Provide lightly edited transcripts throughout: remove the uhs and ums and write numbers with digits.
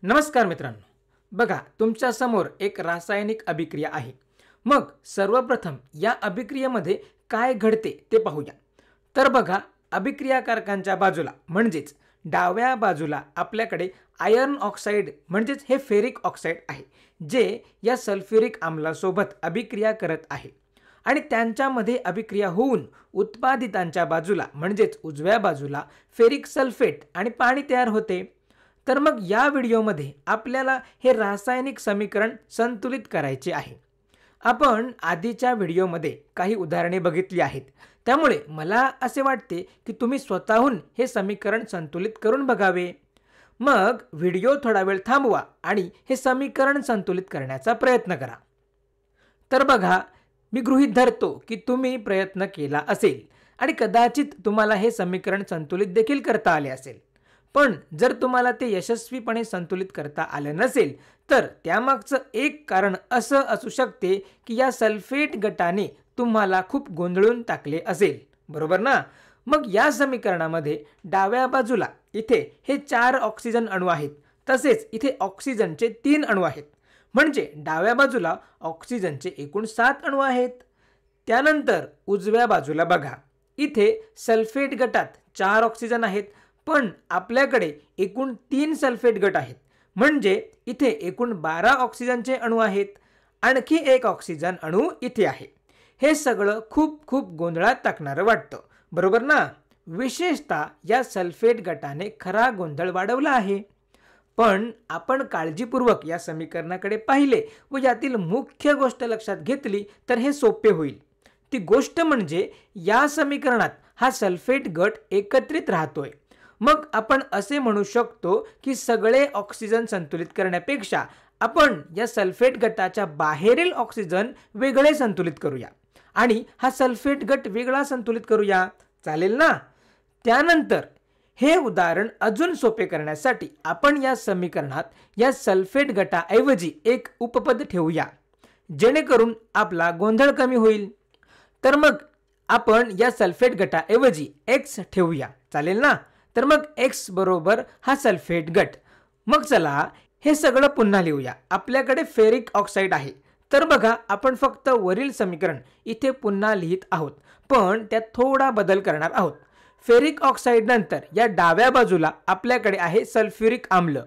नमस्कार मित्रांनो, बघा तुमच्या समोर एक रासायनिक अभिक्रिया आहे. मग सर्वप्रथम या अभिक्रियेमध्ये काय घडते ते पाहूया. तर बघा, अभिक्रियाकारकांच्या बाजूला म्हणजेच डाव्या बाजूला आपल्याकडे आयर्न ऑक्साईड म्हणजेच हे फेरिक ऑक्साईड आहे, जे या सल्फ्युरिक आम्लासोबत अभिक्रिया करत आहे आणि त्यांच्यामध्ये अभिक्रिया होऊन उत्पादितांच्या बाजूला म्हणजेच उजव्या बाजूला फेरिक सल्फेट आणि पाणी तयार होते. तर मग या व्हिडिओमध्ये आपल्याला हे रासायनिक समीकरण संतुलित करायचे आहे. आपण आधीच्या व्हिडिओमध्ये काही उदाहरणे बघितली आहेत, त्यामुळे मला असे वाटते की तुम्ही स्वतःहून हे समीकरण संतुलित करून बघावे. मग व्हिडिओ थोडा वेळ थांबवा आणि हे समीकरण संतुलित करण्याचा प्रयत्न करा. तर बघा, मी गृहीत धरतो की तुम्ही प्रयत्न केला असेल आणि कदाचित तुम्हाला हे समीकरण संतुलित देखील करता आले असेल. पण जर तुम्हाला ते यशस्वीपणे संतुलित करता आलं नसेल तर त्यामागचं एक कारण असं असू शकते की या सल्फेट गटाने तुम्हाला खूप गोंधळून टाकले असेल, बरोबर ना? मग या समीकरणामध्ये डाव्या बाजूला इथे हे 4 ऑक्सिजन अणू आहेत, तसेच इथे ऑक्सिजनचे 3 अणू आहेत. म्हणजे डाव्या बाजूला ऑक्सिजनचे एकूण 7 अणू आहेत. त्यानंतर उजव्या बाजूला बघा, इथे सल्फेट गटात 4 ऑक्सिजन आहेत, पण आपल्याकडे एकूण 3 सल्फेट गट आहेत. म्हणजे इथे एकूण 12 ऑक्सिजनचे अणू आहेत. आणखी एक ऑक्सिजन अणू इथे आहे. हे सगळं खूप खूप गोंधळात टाकणारं वाटतं, बरोबर ना? विशेषतः या सल्फेट गटाने खरा गोंधळ वाढवला आहे. पण आपण काळजीपूर्वक या समीकरणाकडे पाहिले व यातील मुख्य गोष्ट लक्षात घेतली तर हे सोपे होईल. ती गोष्ट म्हणजे या समीकरणात हा सल्फेट गट एकत्रित राहतोय. मग आपण असे म्हणू शकतो की सगळे ऑक्सिजन संतुलित करण्यापेक्षा आपण या सल्फेट गटाच्या बाहेरील ऑक्सिजन वेगळे संतुलित करूया आणि हा सल्फेट गट वेगळा संतुलित करूया. चालेल ना? त्यानंतर हे उदाहरण अजून सोपे करण्यासाठी आपण या समीकरणात या सल्फेट गटाऐवजी एक उपपद ठेवूया, जेणेकरून आपला गोंधळ कमी होईल. तर मग आपण या सल्फेट गटाऐवजी X ठेवूया. चालेल ना? तर मग X बरोबर हा सल्फेट गट. मग चला हे सगळं पुन्हा लिहूया. आपल्याकडे फेरिक ऑक्साईड आहे. तर बघा, आपण फक्त वरील समीकरण इथे पुन्हा लिहित आहोत, पण त्यात थोडा बदल करणार आहोत. फेरिक ऑक्साईड नंतर या डाव्या बाजूला आपल्याकडे आहे सल्फ्युरिक आम्ल,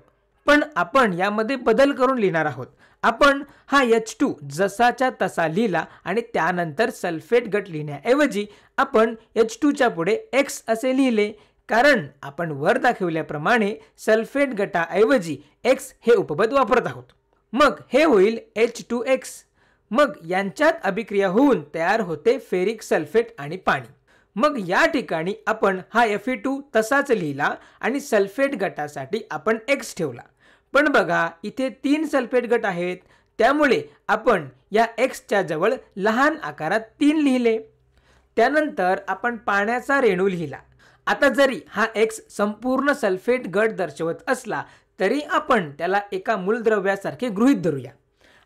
पण आपण यामध्ये बदल करून लिहिणार आहोत. आपण हा H2 जसाच्या तसा लिहिला आणि त्यानंतर सल्फेट गट लिहिण्याऐवजी आपण H2च्या पुढे X असे लिहिले, कारण आपण वर दाखवल्याप्रमाणे सल्फेट गटाऐवजी X हे उपपद वापरत आहोत. मग हे होईल H2X. मग यांच्यात अभिक्रिया होऊन तयार होते फेरिक सल्फेट आणि पाणी. मग या ठिकाणी आपण हा Fe2 तसाच लिहिला आणि सल्फेट गटासाठी आपण X ठेवला. पण बघा, इथे 3 सल्फेट गट आहेत, त्यामुळे आपण या Xच्या जवळ लहान आकारात 3 लिहिले. त्यानंतर आपण पाण्याचा रेणू लिहिला. आता जरी हा X संपूर्ण सल्फेट गट दर्शवत असला तरी आपण त्याला एका मूलद्रव्यासारखे गृहीत धरूया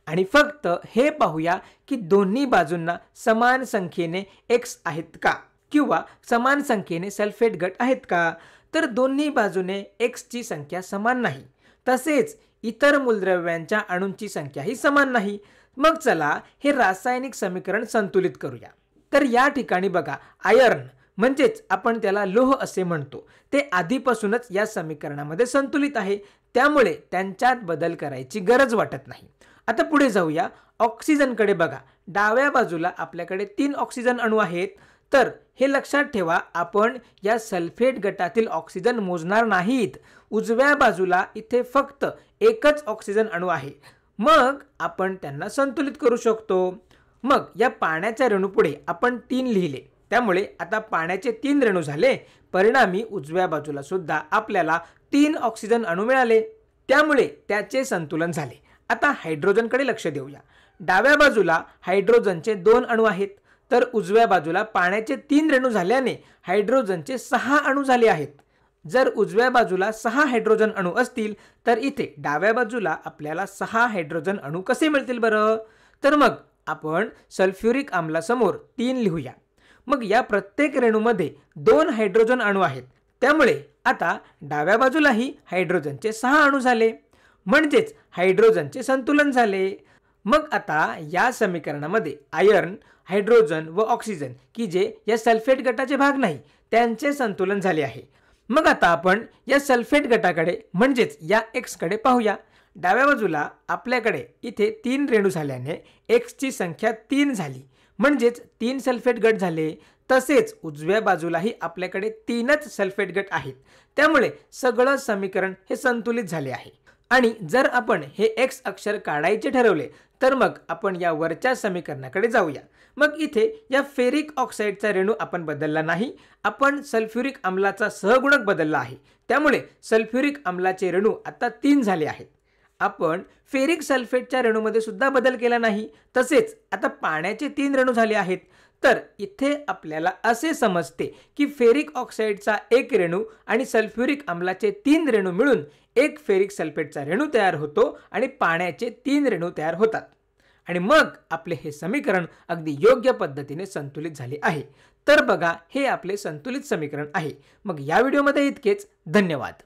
आणि फक्त हे पाहूया की दोन्ही बाजूंना समान संख्येने X आहेत का, किंवा समान संख्येने सल्फेट गट आहेत का. तर दोन्ही बाजूने X ची संख्या समान नाही, तसेच इतर मूलद्रव्यांच्या अणूंची संख्याही समान नाही. मग चला हे रासायनिक समीकरण संतुलित करूया. तर या ठिकाणी बघा, आयर्न म्हणजेच आपण त्याला लोह असे म्हणतो, ते आधीपासूनच या समीकरणामध्ये संतुलित आहे, त्यामुळे त्यांच्यात बदल करायची गरज वाटत नाही. आता पुढे जाऊया. ऑक्सिजनकडे बघा, डाव्या बाजूला आपल्याकडे 3 ऑक्सिजन अणू आहेत. तर हे लक्षात ठेवा, आपण या सल्फेट गटातील ऑक्सिजन मोजणार नाहीत. उजव्या बाजूला इथे फक्त एकच ऑक्सिजन अणू आहे, मग आपण त्यांना संतुलित करू शकतो. मग या पाण्याच्या रेणूपुढे आपण 3 लिहिले, त्यामुळे आता पाण्याचे 3 रेणू झाले. परिणामी उजव्या बाजूला सुद्धा आपल्याला 3 ऑक्सिजन अणू मिळाले, त्यामुळे त्याचे संतुलन झाले. आता हायड्रोजनकडे लक्ष देऊया. डाव्या बाजूला हायड्रोजनचे 2 अणू आहेत, तर उजव्या बाजूला पाण्याचे 3 रेणू झाल्याने हायड्रोजनचे 6 अणू झाले आहेत. जर उजव्या बाजूला 6 हायड्रोजन अणू असतील तर इथे डाव्या बाजूला आपल्याला 6 हायड्रोजन अणू कसे मिळतील बरं? तर मग आपण सल्फ्युरिक आम्लासमोर 3 लिहूया. मग या प्रत्येक रेणूमध्ये 2 हायड्रोजन अणू आहेत, त्यामुळे आता डाव्या बाजूलाही हायड्रोजनचे 6 अणू झाले. म्हणजेच हायड्रोजनचे संतुलन झाले. मग आता या समीकरणामध्ये आयर्न, हायड्रोजन व ऑक्सिजन की जे या सल्फेट गटाचे भाग नाही त्यांचे संतुलन झाले आहे. मग आता आपण या सल्फेट गटाकडे म्हणजेच या X कडे पाहूया. डाव्या बाजूला आपल्याकडे इथे 3 रेणू झाल्याने X ची संख्या 3 झाली, म्हणजेच 3 सल्फेट गट झाले. तसेच उजव्या बाजूलाही आपल्याकडे 3च सल्फेट गट आहेत, त्यामुळे सगळं समीकरण हे संतुलित झाले आहे. आणि जर आपण हे X अक्षर काढायचे ठरवले तर मग आपण या वरच्या समीकरणाकडे जाऊया. मग इथे या फेरिक ऑक्साईडचा रेणू आपण बदलला नाही, आपण सल्फ्युरिक अम्लाचा सहगुणक बदलला आहे. त्यामुळे सल्फ्युरिक अम्लाचे रेणू आता 3 झाले आहेत. आपण फेरिक सल्फेटच्या रेणूमध्ये सुद्धा बदल केला नाही. तसेच आता पाण्याचे 3 रेणू झाले आहेत. तर इथे आपल्याला असे समजते की फेरिक ऑक्साईडचा एक रेणू आणि सल्फ्युरिक अम्लाचे 3 रेणू मिळून एक फेरिक सल्फेटचा रेणू तयार होतो आणि पाण्याचे 3 रेणू तयार होतात. आणि मग आपले हे समीकरण अगदी योग्य पद्धतीने संतुलित झाले आहे. तर बघा, हे आपले संतुलित समीकरण आहे. मग या व्हिडिओमध्ये इतकेच. धन्यवाद.